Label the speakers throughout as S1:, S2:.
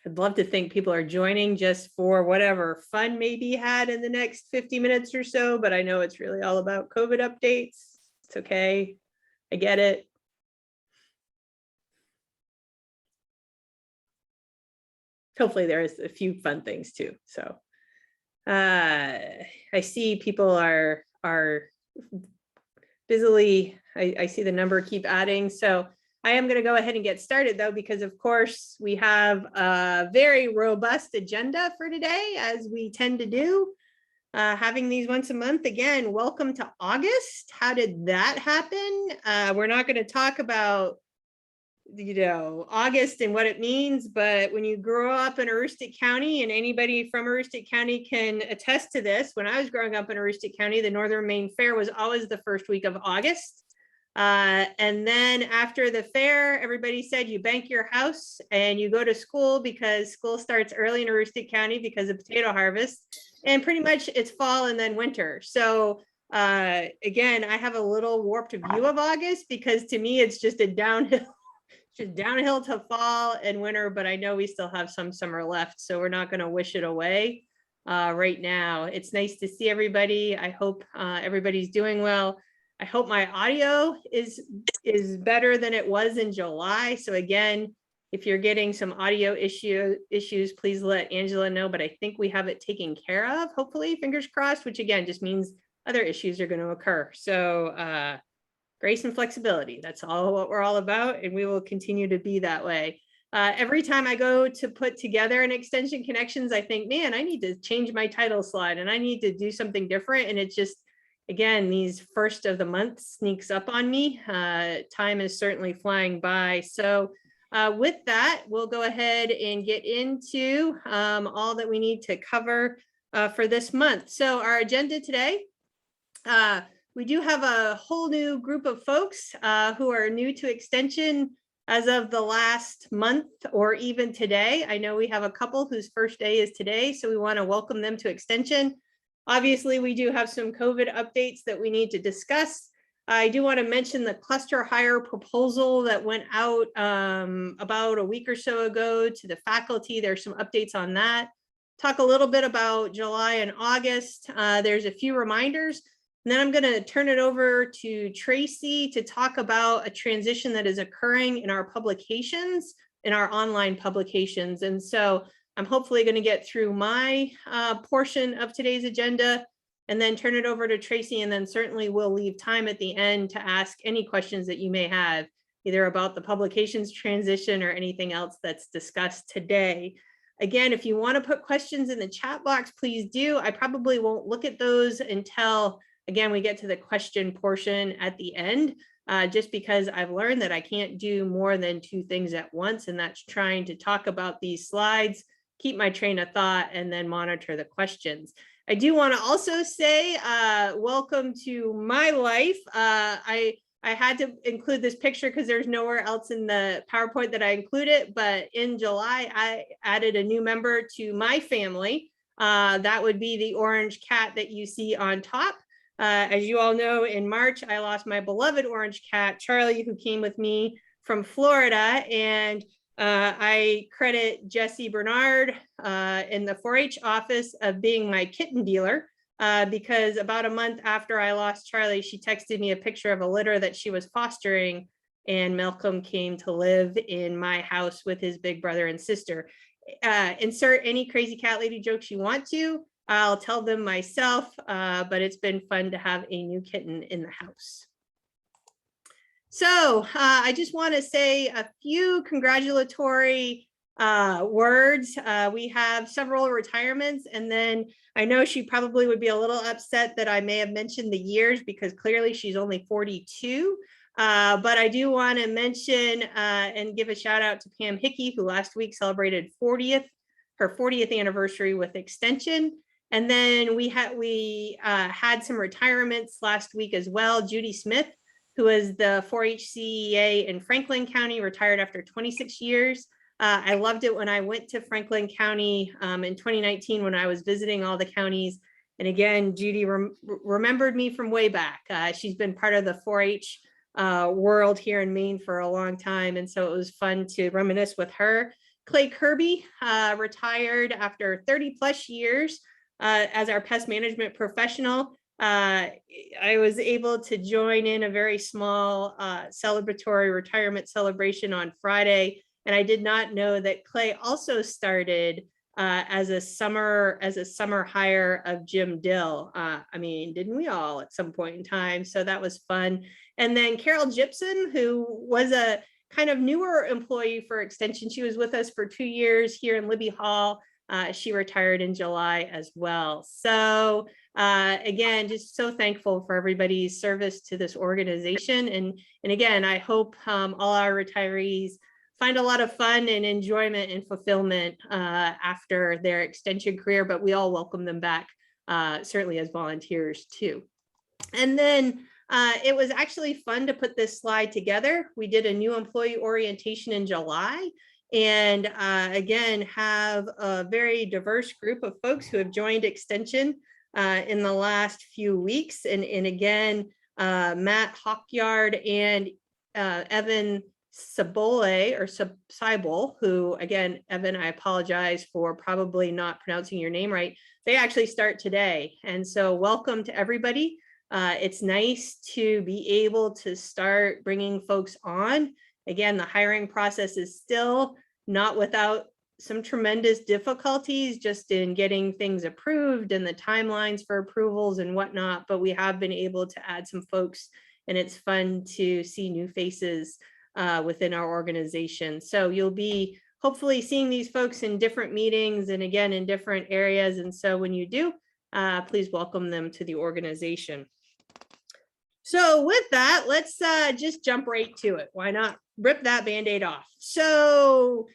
S1: I'd love to think people are joining just for whatever fun may be had in the next 50 minutes or so, but I know it's really all about COVID updates. It's okay. I get it. Hopefully there is a few fun things too. So I see people are busily, I see the number keep adding. So I am going to go ahead and get started though, because of course we have a very robust agenda for today, as we tend to do. Having these once a month. Again, welcome to August. How did that happen? We're not going to talk about August and what it means, but when you grow up in Aroostook County, and anybody from Aroostook County can attest to this, when I was growing up in Aroostook County, the Northern Maine Fair was always the first week of August. And then after the fair, everybody said you bank your house and you go to school, because school starts early in Aroostook County because of potato harvest. And pretty much it's fall and then winter. So again, I have a little warped view of August, because to me, it's just a downhill. Just downhill to fall and winter, but I know we still have some summer left, so we're not going to wish it away right now. It's nice to see everybody. I hope everybody's doing well. I hope my audio is better than it was in July. So again, if you're getting some audio issues, please let Angela know, but I think we have it taken care of, hopefully, fingers crossed, which again just means other issues are going to occur. So grace and flexibility. That's all what we're all about, and we will continue to be that way. Every time I go to put together an Extension Connections, I think, man, I need to change my title slide and I need to do something different. And it's just, again, these first of the month sneaks up on me. Time is certainly flying by. So with that, we'll go ahead and get into all that we need to cover for this month. So our agenda today, we do have a whole new group of folks who are new to Extension as of the last month or even today. I know we have a couple whose first day is today, so we want to welcome them to Extension. Obviously, we do have some COVID updates that we need to discuss. I do want to mention the cluster hire proposal that went out about a week or so ago to the faculty. There's some updates on that. Talk a little bit about July and August. There's a few reminders. And then I'm going to turn it over to Tracy to talk about a transition that is occurring in our publications, in our online publications. And so I'm hopefully going to get through my portion of today's agenda and then turn it over to Tracy. And then certainly we'll leave time at the end to ask any questions that you may have, either about the publications transition or anything else that's discussed today. Again, if you want to put questions in the chat box, please do. I probably won't look at those until, again, we get to the question portion at the end, just because I've learned that I can't do more than two things at once, and that's trying to talk about these slides, keep my train of thought, and then monitor the questions. I do want to also say welcome to my life. I had to include this picture because there's nowhere else in the PowerPoint that I included, but in July, I added a new member to my family. That would be the orange cat that you see on top. As you all know, in March, I lost my beloved orange cat, Charlie, who came with me from Florida. And I credit Jessie Bernard in the 4-H office of being my kitten dealer, because about a month after I lost Charlie, she texted me a picture of a litter that she was fostering, and Malcolm came to live in my house with his big brother and sister. Insert any crazy cat lady jokes you want to. I'll tell them myself, but it's been fun to have a new kitten in the house. So I just want to say a few congratulatory words. We have several retirements, and then I know she probably would be a little upset that I may have mentioned the years, because clearly she's only 42. But I do want to mention and give a shout out to Pam Hickey, who last week celebrated her 40th anniversary with Extension. And then we had some retirements last week as well. Judy Smith, who is the 4-H CEA in Franklin County, retired after 26 years. I loved it when I went to Franklin County in 2019 when I was visiting all the counties. And again, Judy remembered me from way back. She's been part of the 4-H world here in Maine for a long time. And so it was fun to reminisce with her. Clay Kirby retired after 30 plus years as our pest management professional. I was able to join in a very small celebratory retirement celebration on Friday. And I did not know that Clay also started as a summer hire of Jim Dill. I mean, didn't we all at some point in time? So that was fun. And then Carol Gibson, who was a kind of newer employee for Extension. She was with us for 2 years here in Libby Hall. She retired in July as well. So again, just so thankful for everybody's service to this organization. And again, I hope all our retirees find a lot of fun and enjoyment and fulfillment after their extension career, but we all welcome them back, certainly as volunteers too. And then it was actually fun to put this slide together. We did a new employee orientation in July, and again, have a very diverse group of folks who have joined Extension in the last few weeks. And again, Matt Hawkyard and Evan Sabole or Seibel, who again, Evan, I apologize for probably not pronouncing your name right. They actually start today. And so welcome to everybody. It's nice to be able to start bringing folks on. Again, the hiring process is still not without some tremendous difficulties just in getting things approved and the timelines for approvals and whatnot, but we have been able to add some folks, and it's fun to see new faces within our organization. So you'll be hopefully seeing these folks in different meetings and again in different areas. And so when you do, please welcome them to the organization. So with that, let's just jump right to it. Why not rip that Band-Aid off? So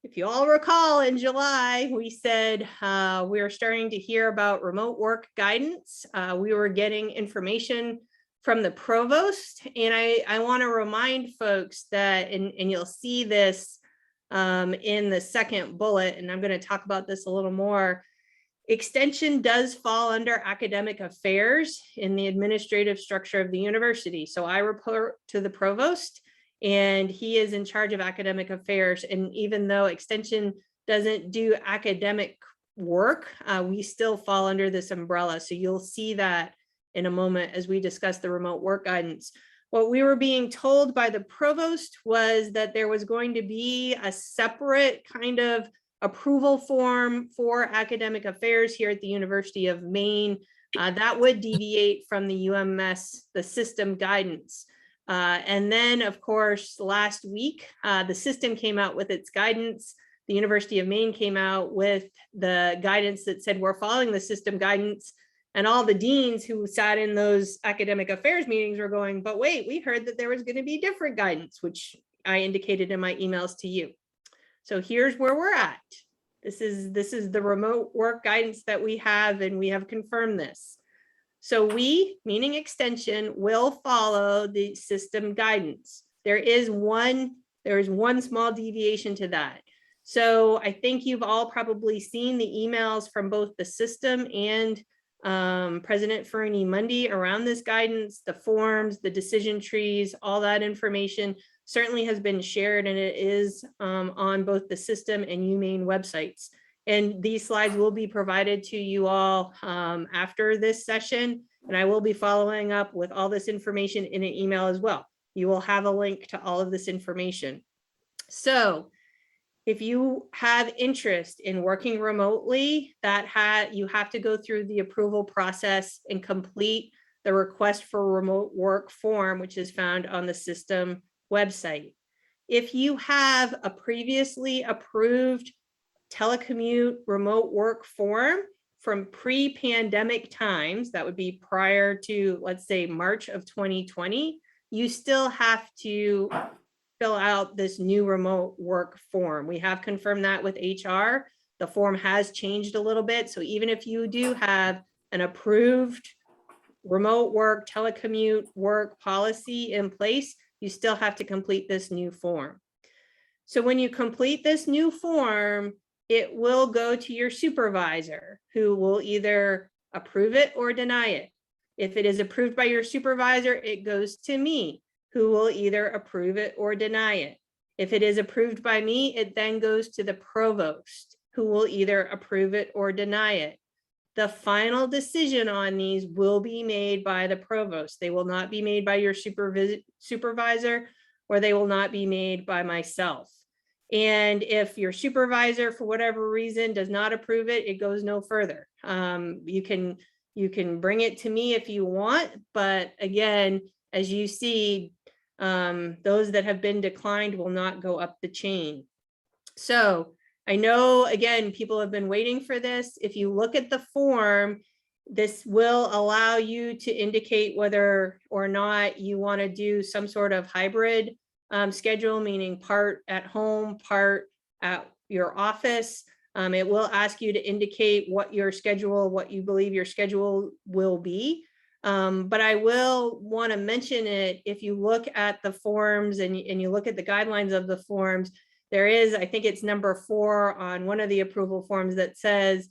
S1: if you all recall, in July, we said we were starting to hear about remote work guidance. We were getting information from the provost. And I want to remind folks that, and you'll see this in the second bullet, and I'm going to talk about this a little more. Extension does fall under academic affairs in the administrative structure of the university. So I report to the provost, and he is in charge of academic affairs. And even though Extension doesn't do academic work, we still fall under this umbrella. So you'll see that in a moment as we discuss the remote work guidance. What we were being told by the provost was that there was going to be a separate kind of approval form for academic affairs here at the University of Maine that would deviate from the UMS, the system guidance. And then, of course, last week, the system came out with its guidance. The University of Maine came out with the guidance that said we're following the system guidance. And all the deans who sat in those academic affairs meetings were going, but wait, we heard that there was going to be different guidance, which I indicated in my emails to you. So here's where we're at. This is the remote work guidance that we have, and we have confirmed this. So we, meaning Extension, will follow the system guidance. There is one small deviation to that. So I think you've all probably seen the emails from both the system and President Fernie Mundy around this guidance, the forms, the decision trees, all that information certainly has been shared, and it is on both the system and UMaine websites. And these slides will be provided to you all after this session, and I will be following up with all this information in an email as well. You will have a link to all of this information. So if you have interest in working remotely, you have to go through the approval process and complete the request for remote work form, which is found on the system website. If you have a previously approved telecommute remote work form from pre-pandemic times, that would be prior to, let's say, March of 2020, you still have to fill out this new remote work form. We have confirmed that with HR. The form has changed a little bit. So even if you do have an approved remote work, telecommute work policy in place, you still have to complete this new form. So when you complete this new form, it will go to your supervisor, who will either approve it or deny it. If it is approved by your supervisor, it goes to me, who will either approve it or deny it. If it is approved by me, it then goes to the provost, who will either approve it or deny it. The final decision on these will be made by the provost. They will not be made by your supervisor, or they will not be made by myself. And if your supervisor, for whatever reason, does not approve it, it goes no further. You can bring it to me if you want, but again, as you see, those that have been declined will not go up the chain. So I know, again, people have been waiting for this. If you look at the form, this will allow you to indicate whether or not you want to do some sort of hybrid schedule, meaning part at home, part at your office. It will ask you to indicate what your schedule, what you believe your schedule will be. But I will want to mention it. If you look at the forms and you look at the guidelines of the forms, there is, I think it's number 4 on one of the approval forms that says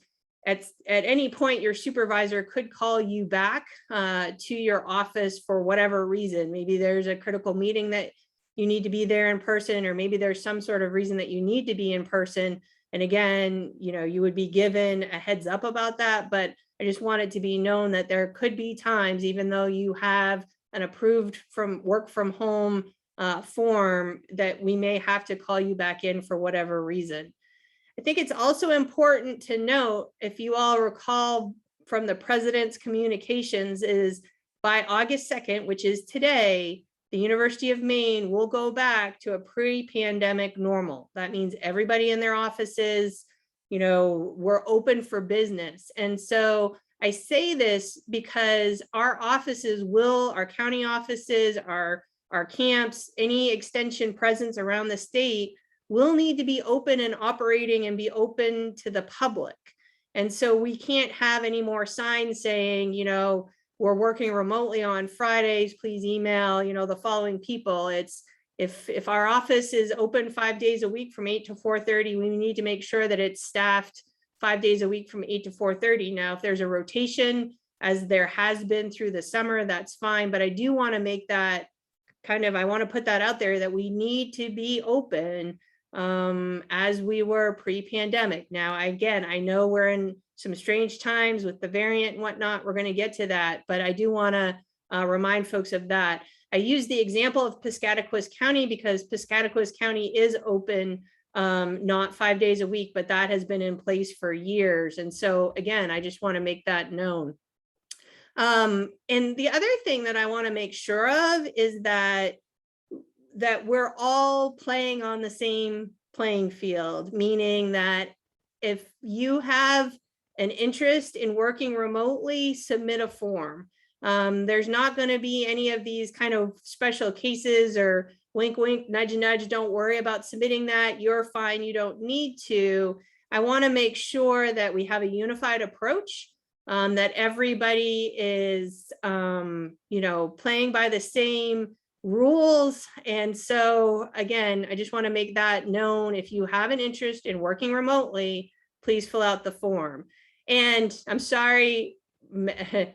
S1: at any point your supervisor could call you back to your office for whatever reason. Maybe there's a critical meeting that you need to be there in person, or maybe there's some sort of reason that you need to be in person. And again, you would be given a heads up about that, but I just want it to be known that there could be times, even though you have an approved work from home form, that we may have to call you back in for whatever reason. I think it's also important to note, if you all recall from the president's communications, is by August 2nd, which is today, the University of Maine will go back to a pre-pandemic normal. That means everybody in their offices, we're open for business. And so I say this because our offices our county offices, our camps, any extension presence around the state will need to be open and operating and be open to the public. And so we can't have any more signs saying, we're working remotely on Fridays, please email, the following people. It's if our office is open 5 days a week from 8 to 4:30, we need to make sure that it's staffed 5 days a week from 8 to 4:30. Now, if there's a rotation, as there has been through the summer, that's fine. But I do want to make that I want to put that out there, that we need to be open as we were pre-pandemic. Now, again, I know we're in some strange times with the variant and whatnot. We're going to get to that, but I do want to remind folks of that. I use the example of Piscataquis County because Piscataquis County is open not 5 days a week, but that has been in place for years. And so again, I just want to make that known. And the other thing that I want to make sure of is that we're all playing on the same playing field, meaning that if you have an interest in working remotely, submit a form. There's not going to be any of these kind of special cases or wink, wink, nudge, nudge, don't worry about submitting that. You're fine. You don't need to. I want to make sure that we have a unified approach, that everybody is, playing by the same rules. And so again, I just want to make that known. If you have an interest in working remotely, please fill out the form. And I'm sorry,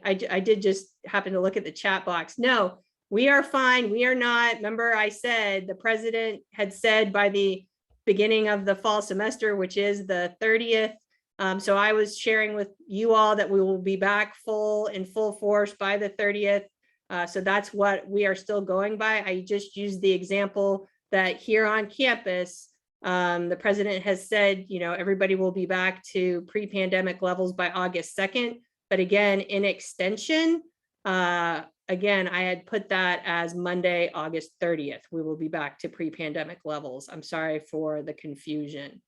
S1: I did just happen to look at the chat box. No, we are fine. We are not. Remember, I said the president had said by the beginning of the fall semester, which is the 30th. So I was sharing with you all that we will be back in full force by the 30th. So that's what we are still going by. I just used the example that here on campus, the president has said, everybody will be back to pre-pandemic levels by August 2nd. But again, in extension, again, I had put that as Monday, August 30th. We will be back to pre-pandemic levels. I'm sorry for the confusion.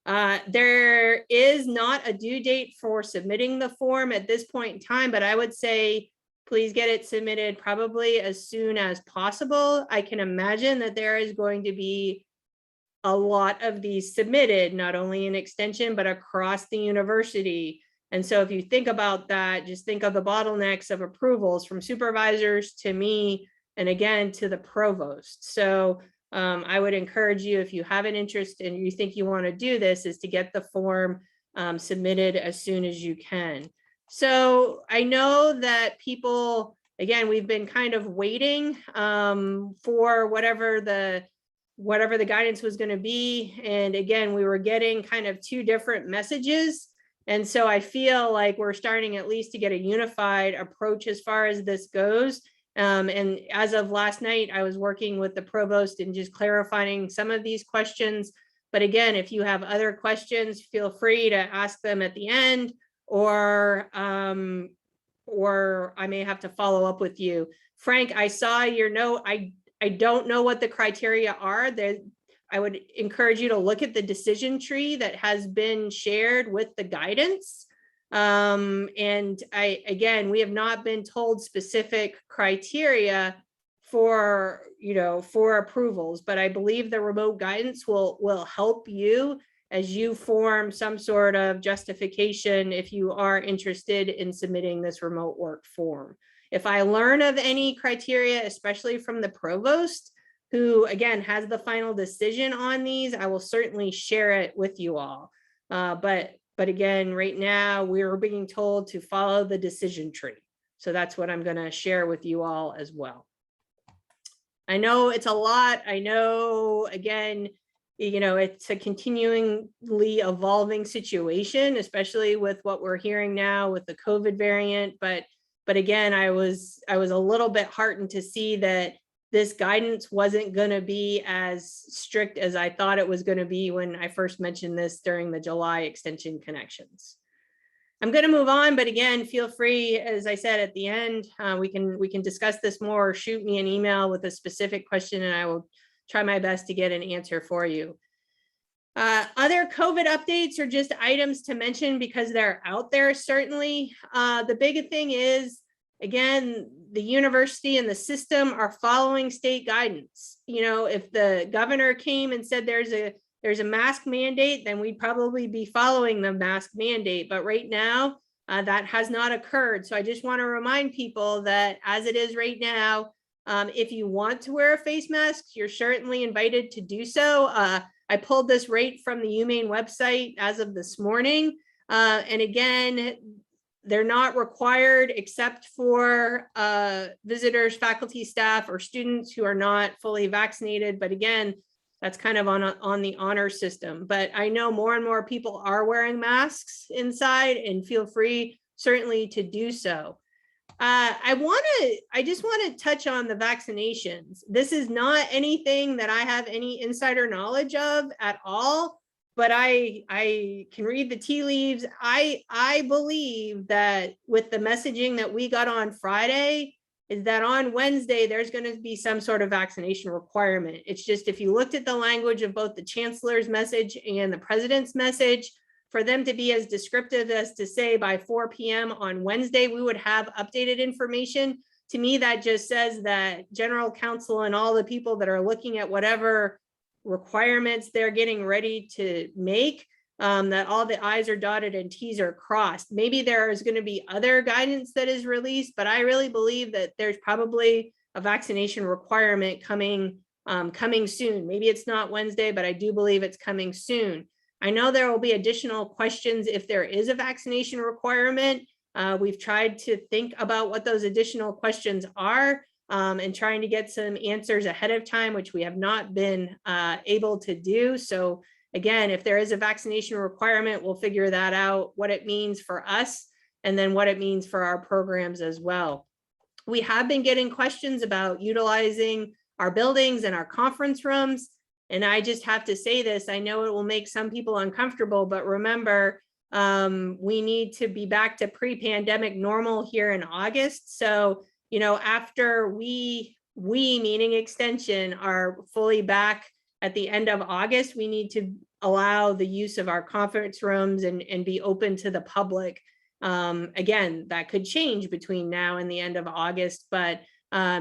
S1: There is not a due date for submitting the form at this point in time, but I would say please get it submitted probably as soon as possible. I can imagine that there is going to be a lot of these submitted, not only in extension, but across the university. And so if you think about that, just think of the bottlenecks of approvals from supervisors to me, and again, to the provost. So I would encourage you, if you have an interest and you think you want to do this, is to get the form submitted as soon as you can. So I know that people, again, we've been kind of waiting for whatever the whatever the guidance was going to be. And again, we were getting kind of two different messages. And so I feel like we're starting at least to get a unified approach as far as this goes. And as of last night, I was working with the provost and just clarifying some of these questions. But again, if you have other questions, feel free to ask them at the end, or I may have to follow up with you. Frank, I saw your note. I don't know what the criteria are. I would encourage you to look at the decision tree that has been shared with the guidance. And again, we have not been told specific criteria for approvals, but I believe the remote guidance will help you as you form some sort of justification if you are interested in submitting this remote work form. If I learn of any criteria, especially from the provost, who again has the final decision on these, I will certainly share it with you all. But again, right now we're being told to follow the decision tree. So that's what I'm going to share with you all as well. I know it's a lot. I know, again, it's a continually evolving situation, especially with what we're hearing now with the COVID variant. But again, I was a little bit heartened to see that this guidance wasn't going to be as strict as I thought it was going to be when I first mentioned this during the July extension connections. I'm going to move on, but again, feel free, as I said at the end, we can discuss this more, or shoot me an email with a specific question and I will try my best to get an answer for you. Other COVID updates are just items to mention because they're out there, certainly. The big thing is, again, the university and the system are following state guidance. If the governor came and said there's a mask mandate, then we'd probably be following the mask mandate. But right now, that has not occurred. So I just want to remind people that as it is right now, if you want to wear a face mask, you're certainly invited to do so. I pulled this right from the UMaine website as of this morning. And again, they're not required except for visitors, faculty, staff, or students who are not fully vaccinated. But again, that's kind of on the honor system. But I know more and more people are wearing masks inside, and feel free certainly to do so. I just want to touch on the vaccinations. This is not anything that I have any insider knowledge of at all, but I can read the tea leaves. I believe that with the messaging that we got on Friday, is that on Wednesday, there's going to be some sort of vaccination requirement. It's just, if you looked at the language of both the chancellor's message and the president's message, for them to be as descriptive as to say by 4 p.m. on Wednesday, we would have updated information. To me, that just says that general counsel and all the people that are looking at whatever requirements they're getting ready to make, that all the I's are dotted and T's are crossed. Maybe there is going to be other guidance that is released, but I really believe that there's probably a vaccination requirement coming soon. Maybe it's not Wednesday, but I do believe it's coming soon. I know there will be additional questions if there is a vaccination requirement. We've tried to think about what those additional questions are, and trying to get some answers ahead of time, which we have not been able to do. So again, if there is a vaccination requirement, we'll figure that out, what it means for us, and then what it means for our programs as well. We have been getting questions about utilizing our buildings and our conference rooms. And I just have to say this, I know it will make some people uncomfortable, but remember, we need to be back to pre-pandemic normal here in August. So, after we meaning extension, are fully back at the end of August, we need to allow the use of our conference rooms and be open to the public. Again, that could change between now and the end of August, but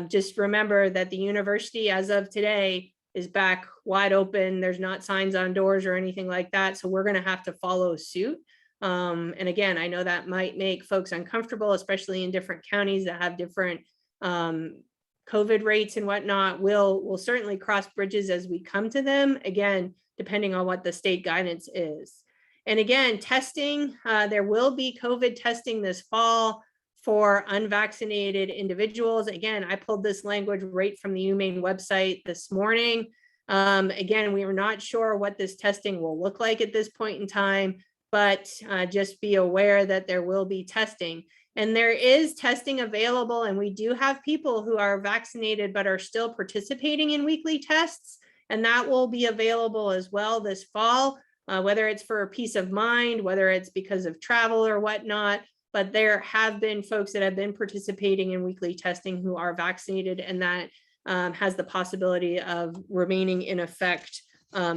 S1: just remember that the university as of today is back wide open. There's not signs on doors or anything like that. So we're going to have to follow suit. And again, I know that might make folks uncomfortable, especially in different counties that have different COVID rates and whatnot. We'll certainly cross bridges as we come to them, again, depending on what the state guidance is. And again, testing, there will be COVID testing this fall for unvaccinated individuals. Again, I pulled this language right from the UMaine website this morning. Again, we are not sure what this testing will look like at this point in time, but just be aware that there will be testing. And there is testing available, and we do have people who are vaccinated but are still participating in weekly tests, and that will be available as well this fall, whether it's for peace of mind, whether it's because of travel or whatnot. But there have been folks that have been participating in weekly testing who are vaccinated, and that has the possibility of remaining in effect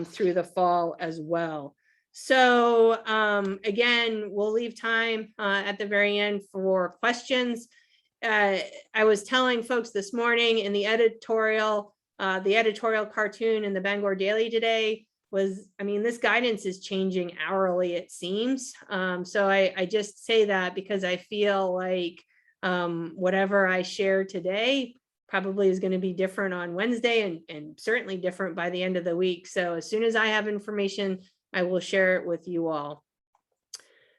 S1: through the fall as well. So again, we'll leave time at the very end for questions. I was telling folks this morning in the editorial cartoon in the Bangor Daily today was, I mean, this guidance is changing hourly, it seems. So I just say that because I feel like whatever I share today probably is going to be different on Wednesday and certainly different by the end of the week. So as soon as I have information, I will share it with you all.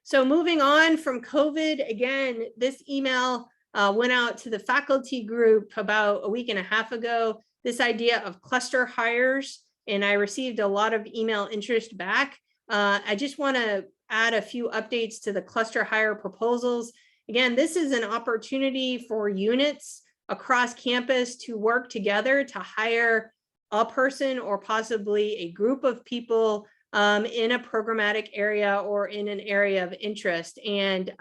S1: So moving on from COVID, again, this email went out to the faculty group about a week and a half ago, this idea of cluster hires, and I received a lot of email interest back. I just want to add a few updates to the cluster hire proposals. Again, this is an opportunity for units across campus to work together to hire a person or possibly a group of people in a programmatic area or in an area of interest. And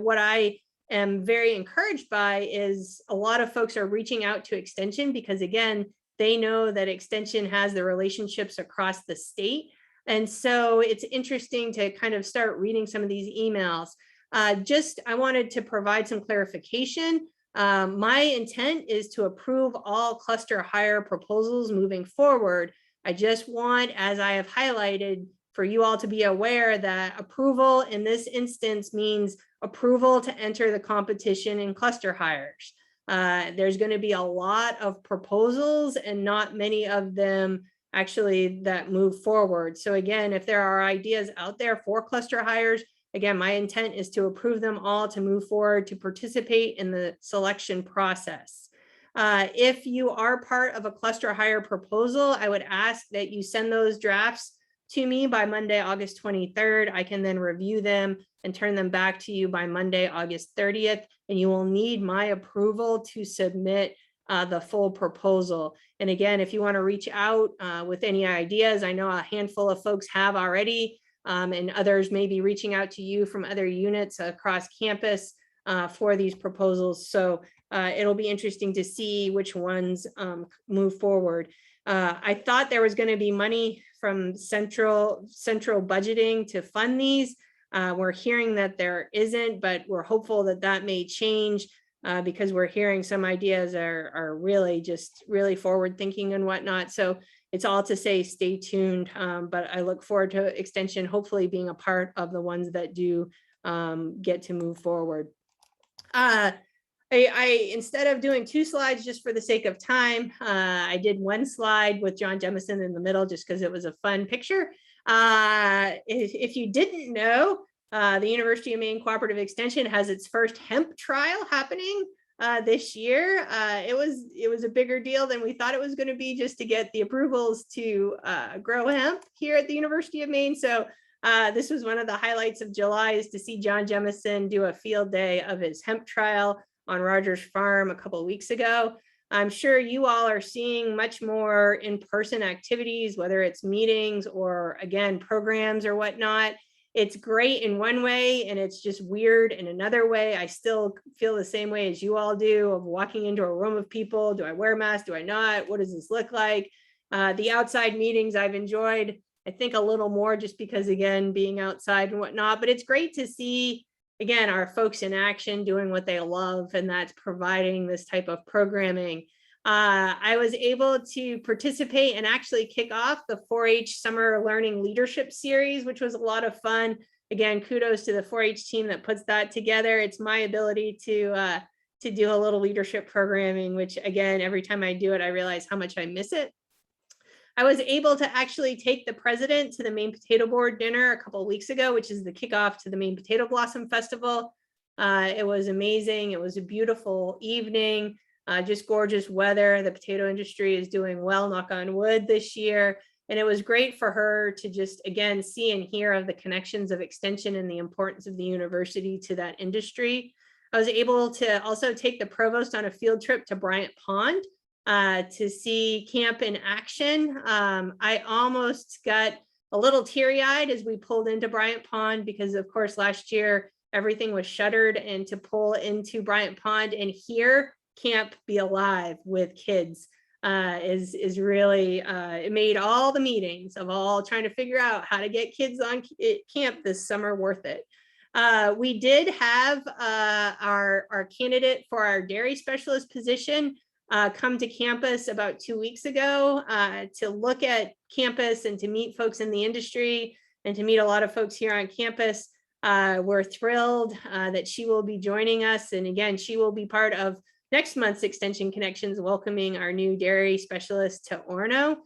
S1: what I am very encouraged by is a lot of folks are reaching out to Extension because, again, they know that Extension has the relationships across the state. And so it's interesting to kind of start reading some of these emails. I wanted to provide some clarification. My intent is to approve all cluster hire proposals moving forward. I just want, as I have highlighted, for you all to be aware that approval in this instance means approval to enter the competition in cluster hires. There's going to be a lot of proposals and not many of them actually that move forward. So again, if there are ideas out there for cluster hires, again, my intent is to approve them all to move forward to participate in the selection process. If you are part of a cluster hire proposal, I would ask that you send those drafts to me by Monday, August 23rd. I can then review them and turn them back to you by Monday, August 30th. And you will need my approval to submit the full proposal. And again, if you want to reach out with any ideas, I know a handful of folks have already, and others may be reaching out to you from other units across campus for these proposals. So it'll be interesting to see which ones move forward. I thought there was going to be money from central budgeting to fund these. We're hearing that there isn't, but we're hopeful that that may change because we're hearing some ideas are really just really forward thinking and whatnot. So it's all to say stay tuned, but I look forward to Extension hopefully being a part of the ones that do get to move forward. I instead of doing 2 slides just for the sake of time, I did 1 slide with John Jemison in the middle just because it was a fun picture. If you didn't know, the University of Maine Cooperative Extension has its first hemp trial happening this year. It was a bigger deal than we thought it was going to be just to get the approvals to grow hemp here at the University of Maine. So this was one of the highlights of July, is to see John Jemison do a field day of his hemp trial on Rogers Farm a couple of weeks ago. I'm sure you all are seeing much more in-person activities, whether it's meetings or, again, programs or whatnot. It's great in one way, and it's just weird in another way. I still feel the same way as you all do of walking into a room of people. Do I wear a mask? Do I not? What does this look like? The outside meetings I've enjoyed, I think, a little more just because, again, being outside and whatnot. But it's great to see, again, our folks in action doing what they love, and that's providing this type of programming. I was able to participate and actually kick off the 4-H Summer Learning Leadership Series, which was a lot of fun. Again, kudos to the 4-H team that puts that together. It's my ability to do a little leadership programming, which, again, every time I do it, I realize how much I miss it. I was able to actually take the president to the Maine Potato Board dinner a couple of weeks ago, which is the kickoff to the Maine Potato Blossom Festival. It was amazing. It was a beautiful evening. Just gorgeous weather. The potato industry is doing well, knock on wood, this year. And it was great for her to just, again, see and hear of the connections of Extension and the importance of the university to that industry. I was able to also take the provost on a field trip to Bryant Pond to see camp in action. I almost got a little teary-eyed as we pulled into Bryant Pond because, of course, last year everything was shuttered, and to pull into Bryant Pond and hear camp be alive with kids is really, it made all the meetings of all trying to figure out how to get kids on camp this summer worth it. We did have our candidate for our dairy specialist position come to campus about 2 weeks ago to look at campus and to meet folks in the industry and to meet a lot of folks here on campus. We're thrilled that she will be joining us. And again, she will be part of next month's Extension Connections, welcoming our new dairy specialist to Orono.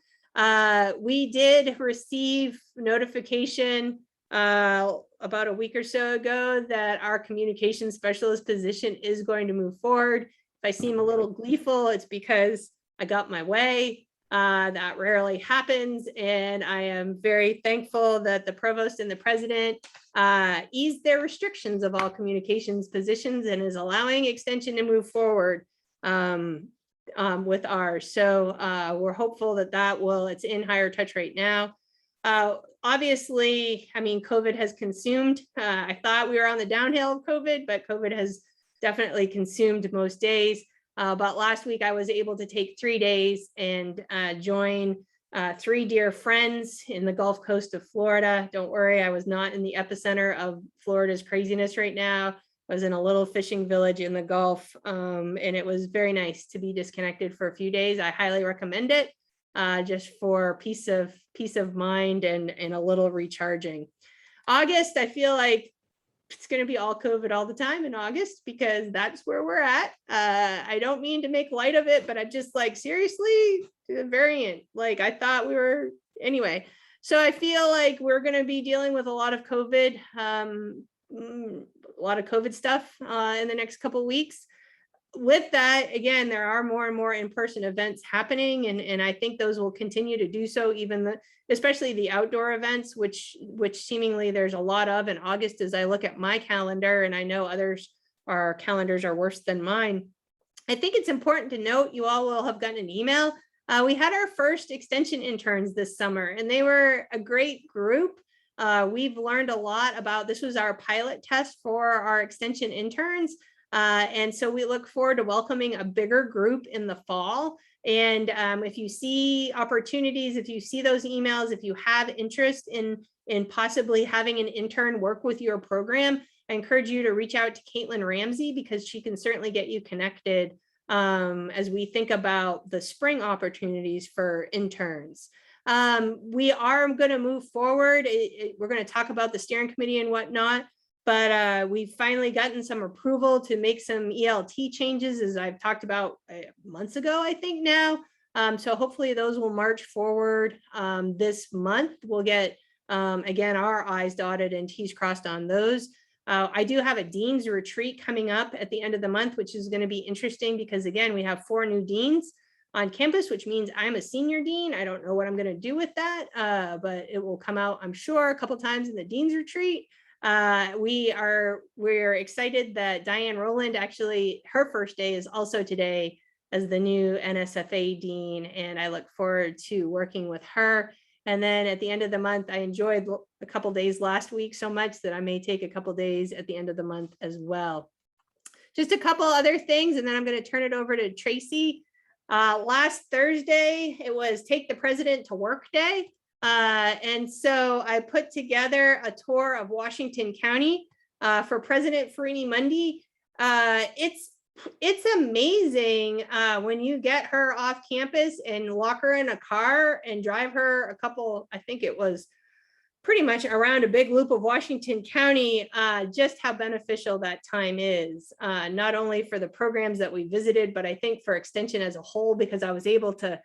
S1: We did receive notification about a week or so ago that our communication specialist position is going to move forward. If I seem a little gleeful, it's because I got my way. That rarely happens, and I am very thankful that the provost and the president eased their restrictions of all communications positions and is allowing Extension to move forward with ours. So we're hopeful that that will, it's in higher touch right now. Obviously, I mean, COVID has consumed. I thought we were on the downhill of COVID, but COVID has definitely consumed most days. But last week I was able to take 3 days and join 3 dear friends in the Gulf Coast of Florida. Don't worry, I was not in the epicenter of Florida's craziness right now. I was in a little fishing village in the Gulf, and it was very nice to be disconnected for a few days. I highly recommend it, just for peace of mind and a little recharging. August, I feel like it's going to be all COVID all the time in August because that's where we're at. I don't mean to make light of it, but I'm just like, seriously, the variant, like I thought we were anyway. So I feel like we're going to be dealing with a lot of COVID, stuff in the next couple of weeks. With that, again, there are more and more in-person events happening, and I think those will continue to do so, even especially the outdoor events, which seemingly there's a lot of in August as I look at my calendar, and I know others, our calendars are worse than mine. I think it's important to note, you all will have gotten an email. We had our first Extension interns this summer, and they were a great group. We've learned a lot about, this was our pilot test for our Extension interns. And so we look forward to welcoming a bigger group in the fall. And if you see opportunities, if you see those emails, if you have interest in possibly having an intern work with your program, I encourage you to reach out to Caitlin Ramsey, because she can certainly get you connected as we think about the spring opportunities for interns. We are going to move forward. We're going to talk about the steering committee and whatnot. But we've finally gotten some approval to make some ELT changes, as I've talked about months ago, I think now. So hopefully those will march forward this month. We'll get, again, our I's dotted and T's crossed on those. I do have a dean's retreat coming up at the end of the month, which is going to be interesting because, again, we have 4 new deans on campus, which means I'm a senior dean. I don't know what I'm going to do with that, but it will come out, I'm sure, a couple times in the dean's retreat. We're excited that Diane Rowland, actually her first day is also today as the new NSFA dean, and I look forward to working with her. And then at the end of the month, I enjoyed a couple days last week so much that I may take a couple days at the end of the month as well. Just a couple other things, and then I'm going to turn it over to Tracy. Last Thursday, it was Take the President to Work Day. And so I put together a tour of Washington County for President Farini Mundy. It's amazing when you get her off campus and lock her in a car and drive her a couple, I think it was pretty much around a big loop of Washington County, just how beneficial that time is, not only for the programs that we visited, but I think for Extension as a whole, because I was able to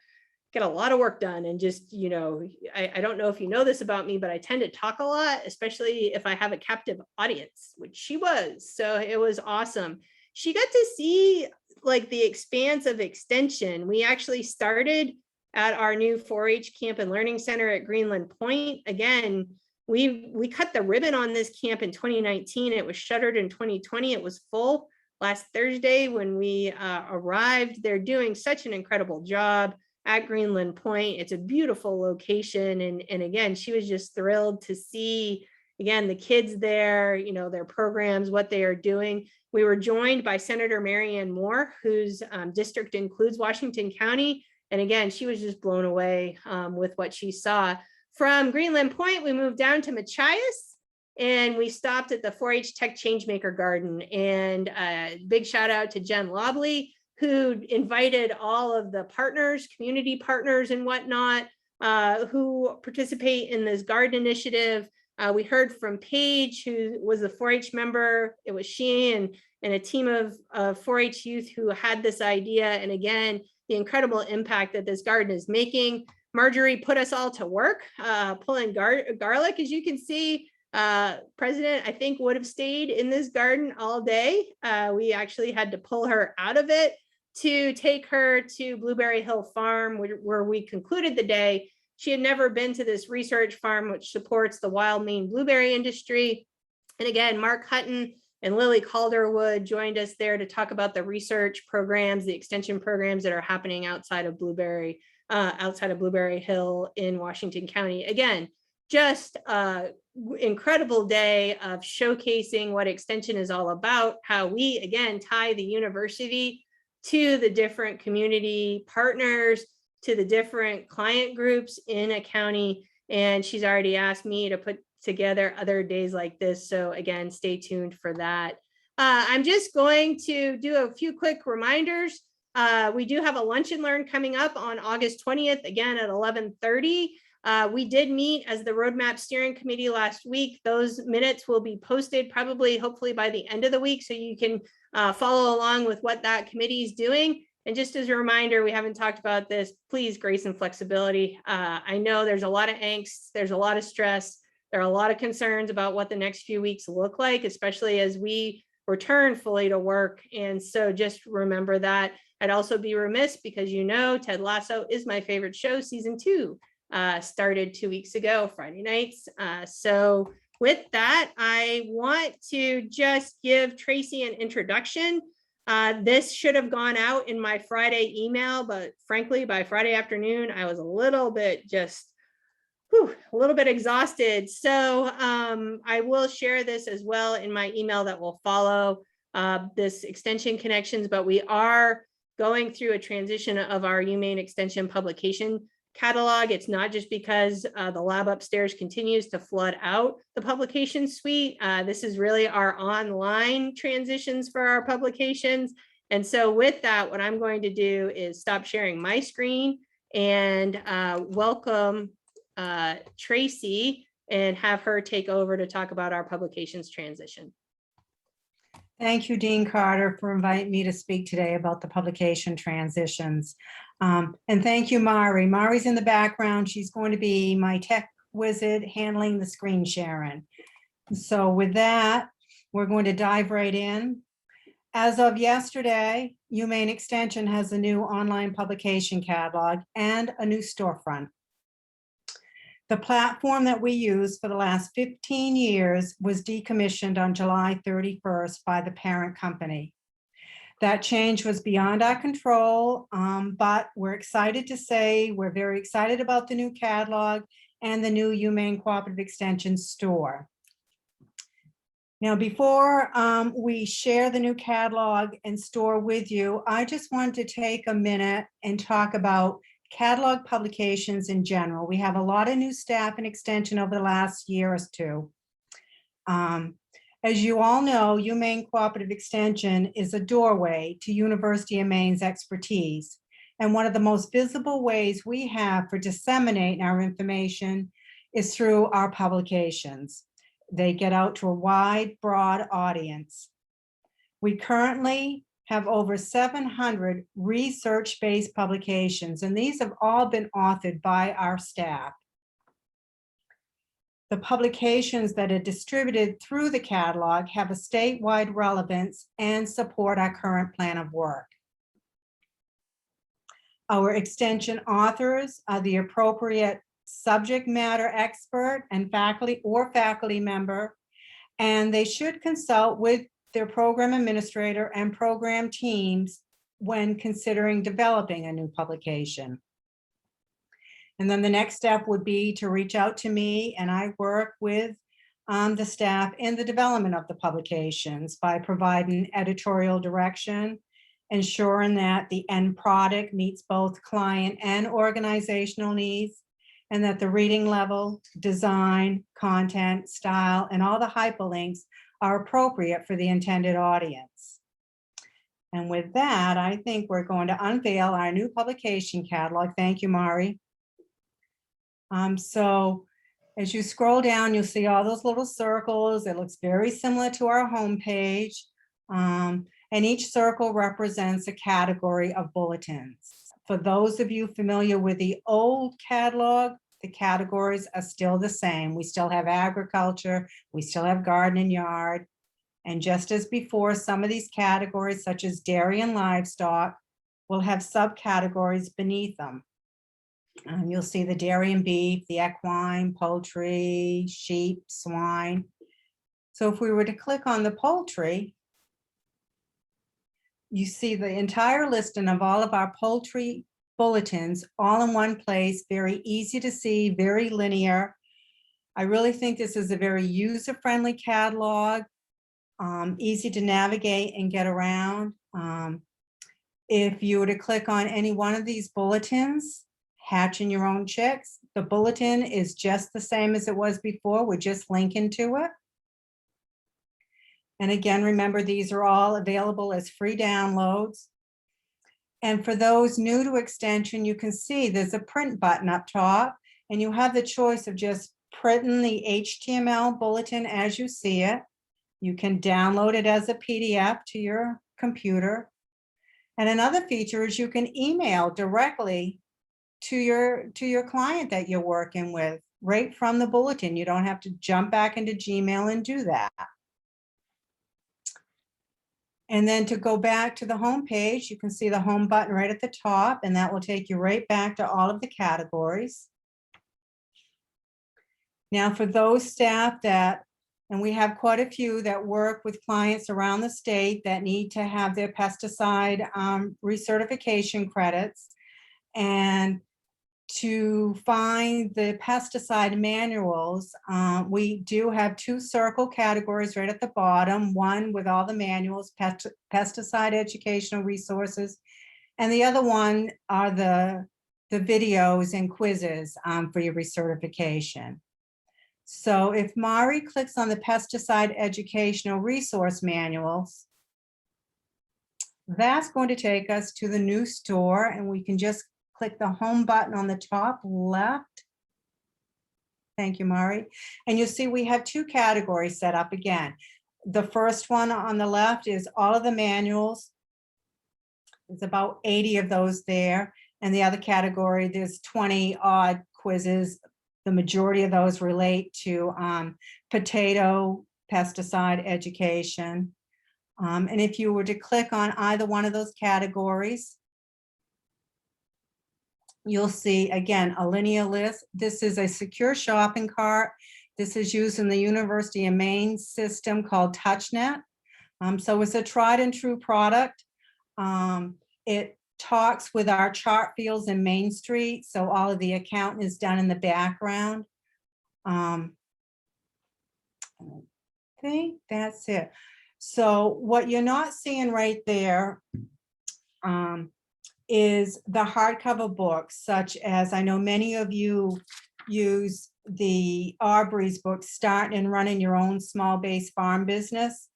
S1: get a lot of work done. And just, you know, I don't know if you know this about me, but I tend to talk a lot, especially if I have a captive audience, which she was. So it was awesome. She got to see like the expanse of extension. We actually started at our new 4-H camp and learning center at Greenland Point. Again, we cut the ribbon on this camp in 2019. It was shuttered in 2020. It was full last Thursday when we arrived. They're doing such an incredible job at Greenland Point. It's a beautiful location. And again, she was just thrilled to see, again, the kids there, you know, their programs, what they are doing. We were joined by Senator Marianne Moore, whose district includes Washington County. And again, she was just blown away with what she saw. From Greenland Point, we moved down to Machias and we stopped at the 4-H Tech Changemaker Garden. And big shout out to Jen Lobley, who invited all of the partners, community partners and whatnot, who participate in this garden initiative. We heard from Paige, who was a 4-H member. It was she and a team of 4-H youth who had this idea. And again, the incredible impact that this garden is making. Marjorie put us all to work, pulling garlic. As you can see, President, I think, would have stayed in this garden all day. We actually had to pull her out of it to take her to Blueberry Hill Farm, where we concluded the day. She had never been to this research farm, which supports the wild Maine blueberry industry. And again, Mark Hutton and Lily Calderwood joined us there to talk about the research programs, the extension programs that are happening outside of Blueberry Hill in Washington County. Again, just an incredible day of showcasing what extension is all about, how we, again, tie the university to the different community partners, to the different client groups in a county. And she's already asked me to put together other days like this. So again, stay tuned for that. I'm just going to do a few quick reminders. We do have a lunch and learn coming up on August 20th, again at 11:30. We did meet as the roadmap steering committee last week. Those minutes will be posted probably, hopefully by the end of the week, so you can follow along with what that committee is doing. And just as a reminder, we haven't talked about this, please, grace and flexibility. I know there's a lot of angst, there's a lot of stress, there are a lot of concerns about what the next few weeks look like, especially as we return fully to work. And so just remember that. I'd also be remiss because, you know, Ted Lasso is my favorite show. Season 2 started 2 weeks ago, Friday nights. So with that, I want to just give Tracy an introduction. This should have gone out in my Friday email, but frankly, by Friday afternoon, I was a little bit exhausted. So I will share this as well in my email that will follow this Extension Connections, but we are going through a transition of our UMaine Extension publication catalog. It's not just because the lab upstairs continues to flood out the publication suite. This is really our online transitions for our publications. And so with that, what I'm going to do is stop sharing my screen and welcome Tracy and have her take over to talk about our publications transition.
S2: Thank you, Dean Carter, for inviting me to speak today about the publication transitions. And thank you, Mari. Mari's in the background. She's going to be my tech wizard handling the screen sharing. So with that, we're going to dive right in. As of yesterday, UMaine Extension has a new online publication catalog and a new storefront. The platform that we used for the last 15 years was decommissioned on July 31st by the parent company. That change was beyond our control, but we're excited to say we're very excited about the new catalog and the new UMaine Cooperative Extension store. Now, before we share the new catalog and store with you, I just want to take a minute and talk about catalog publications in general. We have a lot of new staff and extension over the last year or two. As you all know, UMaine Cooperative Extension is a doorway to University of Maine's expertise. And one of the most visible ways we have for disseminating our information is through our publications. They get out to a wide, broad audience. We currently have over 700 research-based publications, and these have all been authored by our staff. The publications that are distributed through the catalog have a statewide relevance and support our current plan of work. Our extension authors are the appropriate subject matter expert and faculty member, and they should consult with their program administrator and program teams when considering developing a new publication. And then the next step would be to reach out to me, and I work with the staff in the development of the publications by providing editorial direction, ensuring that the end product meets both client and organizational needs, and that the reading level, design, content, style, and all the hyperlinks are appropriate for the intended audience. And with that, I think we're going to unveil our new publication catalog. Thank you, Mari. So as you scroll down, you'll see all those little circles. It looks very similar to our homepage. And each circle represents a category of bulletins. For those of you familiar with the old catalog, the categories are still the same. We still have agriculture, we still have garden and yard. And just as before, some of these categories, such as dairy and livestock, will have subcategories beneath them. You'll see the dairy and beef, the equine, poultry, sheep, swine. So if we were to click on the poultry, you see the entire listing of all of our poultry bulletins all in one place, very easy to see, very linear. I really think this is a very user-friendly catalog, easy to navigate and get around. If you were to click on any one of these bulletins, hatching your own chicks, the bulletin is just the same as it was before. We're just linking to it. And again, remember, these are all available as free downloads. And for those new to Extension, you can see there's a print button up top, and you have the choice of just printing the HTML bulletin as you see it. You can download it as a PDF to your computer. And another feature is you can email directly to your client that you're working with right from the bulletin. You don't have to jump back into Gmail and do that. And then to go back to the home page, you can see the home button right at the top, and that will take you right back to all of the categories. Now, for those staff that, and we have quite a few that work with clients around the state that need to have their pesticide recertification credits, and to find the pesticide manuals, we do have two circle categories right at the bottom, one with all the manuals, pesticide educational resources, and the other one are the videos and quizzes for your recertification. So if Mari clicks on the pesticide educational resource manuals, that's going to take us to the new store, and we can just click the home button on the top left. Thank you, Mari. And you'll see we have two categories set up again. The first one on the left is all of the manuals. There's about 80 of those there. And the other category, there's 20 odd quizzes. The majority of those relate to potato pesticide education. And if you were to click on either one of those categories, you'll see, again, a linear list. This is a secure shopping cart. This is used in the University of Maine system called TouchNet. So it's a tried and true product. It talks with our chart fields in Main Street, so all of the accounting is done in the background. I think that's it. So what you're not seeing right there is the hardcover books, such as I know many of you use the Aubrey's book, Start and Running Your Own Small Base Farm Business.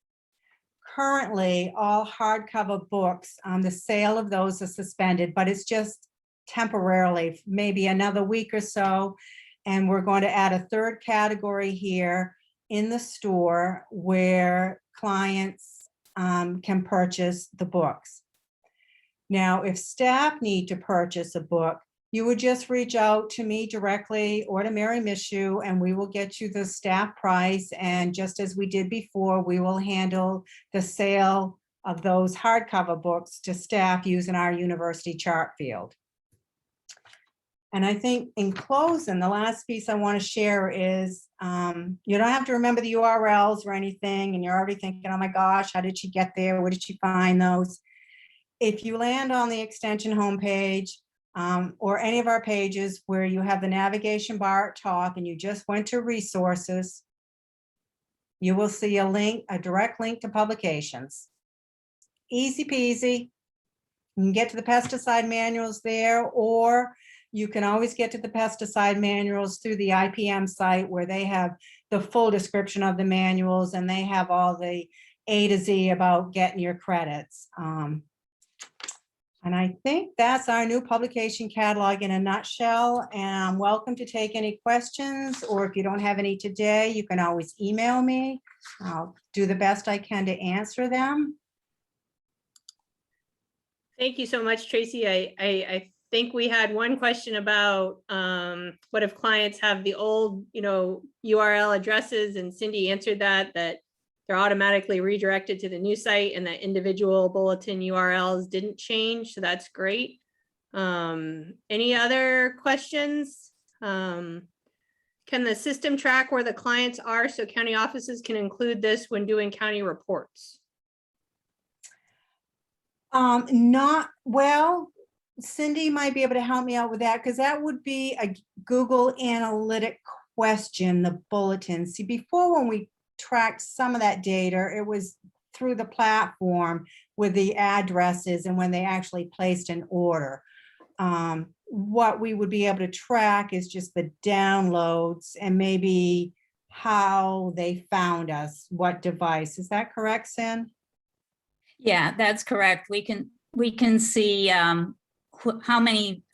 S2: Currently, all hardcover books, the sale of those are suspended, but it's just temporarily, maybe another week or so. And we're going to add a third category here in the store where clients can purchase the books. Now, if staff need to purchase a book, you would just reach out to me directly or to Mary Mishu, and we will get you the staff price. And just as we did before, we will handle the sale of those hardcover books to staff using our university chart field. And I think in closing, the last piece I want to share is you don't have to remember the URLs or anything, and you're already thinking, oh my gosh, how did she get there? Where did she find those? If you land on the extension homepage or any of our pages where you have the navigation bar at top and you just went to resources, you will see a link, a direct link to publications. Easy peasy. You can get to the pesticide manuals there, or you can always get to the pesticide manuals through the IPM site where they have the full description of the manuals and they have all the A to Z about getting your credits. And I think that's our new publication catalog in a nutshell. And I'm welcome to take any questions, or if you don't have any today, you can always email me. I'll do the best I can to answer them.
S1: Thank you so much, Tracy. I think we had one question about what if clients have the old, URL addresses, and Cindy answered that they're automatically redirected to the new site and that individual bulletin URLs didn't change. So that's great. Any other questions? Can the system track where the clients are so county offices can include this when doing county reports?
S2: Not well. Cindy might be able to help me out with that, because that would be a Google Analytic question, the bulletin. See, before, when we tracked some of that data, it was through the platform with the addresses and when they actually placed an order. What we would be able to track is just the downloads and maybe how they found us, what device. Is that correct, Sin?
S3: Yeah, that's correct. We can see how many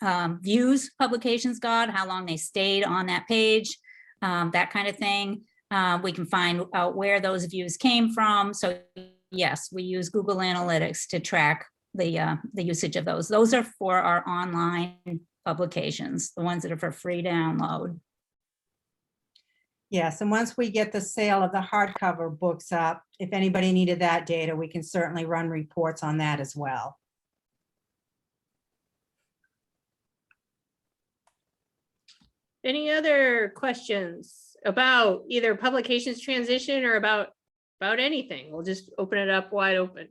S3: views publications got, how long they stayed on that page, that kind of thing. We can find out where those views came from. So yes, we use Google Analytics to track the usage of those. Those are for our online publications, the ones that are for free download.
S2: Yes, and once we get the sale of the hardcover books up, if anybody needed that data, we can certainly run reports on that as well.
S1: Any other questions about either publications transition or about anything? We'll just open it up wide open.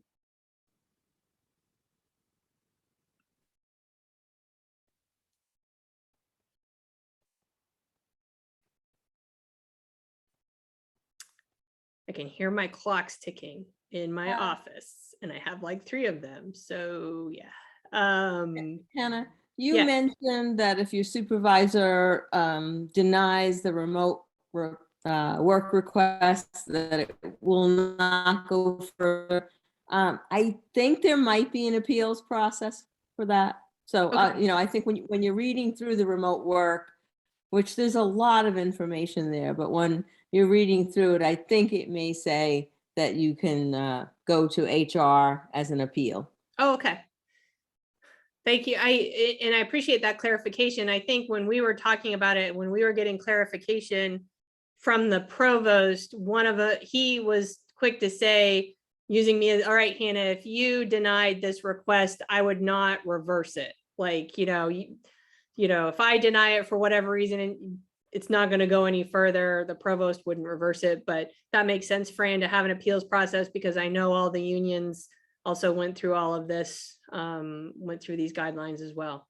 S1: I can hear my clocks ticking in my office, and I have like 3 of them. So yeah.
S4: Hannah, you
S1: yes.
S4: mentioned that if your supervisor denies the remote work request, that it will not go further. I think there might be an appeals process for that. So,
S1: Okay.
S4: I think when you're reading through the remote work, which there's a lot of information there, but when you're reading through it, I think it may say that you can go to HR as an appeal.
S1: Oh, okay. Thank you. I appreciate that clarification. I think when we were talking about it, when we were getting clarification from the provost, he was quick to say, using me as, all right, Hannah, if you denied this request, I would not reverse it. Like, if I deny it for whatever reason and it's not going to go any further, the provost wouldn't reverse it. But that makes sense, Fran, to have an appeals process, because I know all the unions also went through all of this, went through these guidelines as well.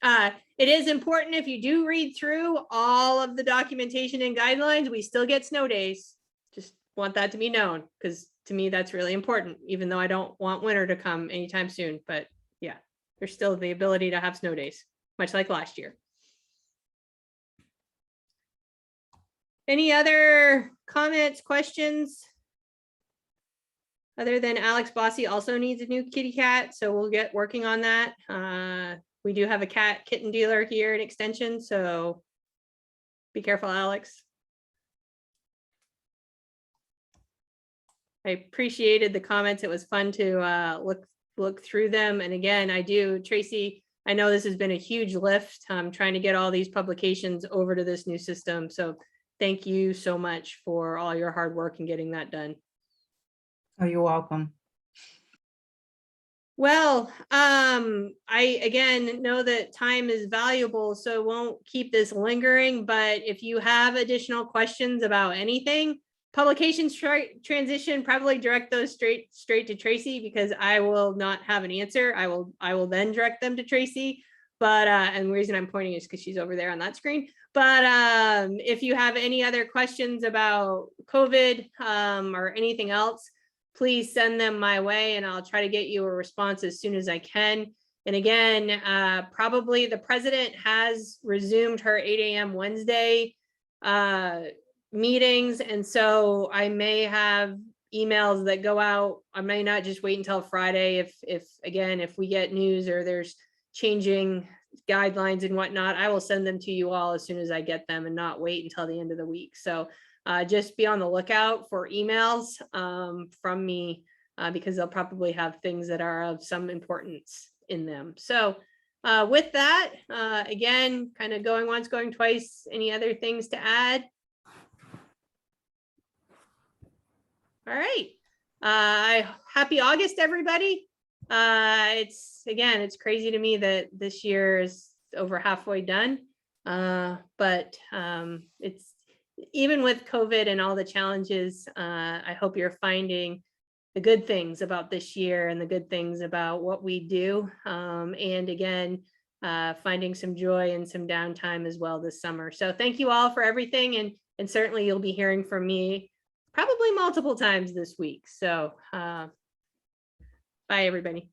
S1: It is important, if you do read through all of the documentation and guidelines, we still get snow days. Just want that to be known, because to me, that's really important, even though I don't want winter to come anytime soon. But yeah, there's still the ability to have snow days, much like last year. Any other comments, questions? Other than Alex Bossy also needs a new kitty cat, so we'll get working on that. We do have a kitten dealer here at Extension, so be careful, Alex. I appreciated the comments. It was fun to look through them. And again, Tracy, I know this has been a huge lift, trying to get all these publications over to this new system. So thank you so much for all your hard work in getting that done.
S2: Oh, you're welcome.
S1: Well, I again know that time is valuable, so won't keep this lingering, but if you have additional questions about anything, publication transition, probably direct those straight to Tracy, because I will not have an answer. I will then direct them to Tracy. But and the reason I'm pointing is because she's over there on that screen. But if you have any other questions about COVID or anything else, please send them my way and I'll try to get you a response as soon as I can. And again, probably the president has resumed her 8 a.m. Wednesday meetings. And so I may have emails that go out. I may not just wait until Friday. If we get news or there's changing guidelines and whatnot, I will send them to you all as soon as I get them and not wait until the end of the week. So just be on the lookout for emails from me because they'll probably have things that are of some importance in them. So with that, again, kind of going once, going twice, any other things to add? All right. Happy August, everybody. It's crazy to me that this year is over halfway done. But it's even with COVID and all the challenges, I hope you're finding the good things about this year and the good things about what we do. And again, finding some joy and some downtime as well this summer. So thank you all for everything. And certainly you'll be hearing from me probably multiple times this week. So bye, everybody.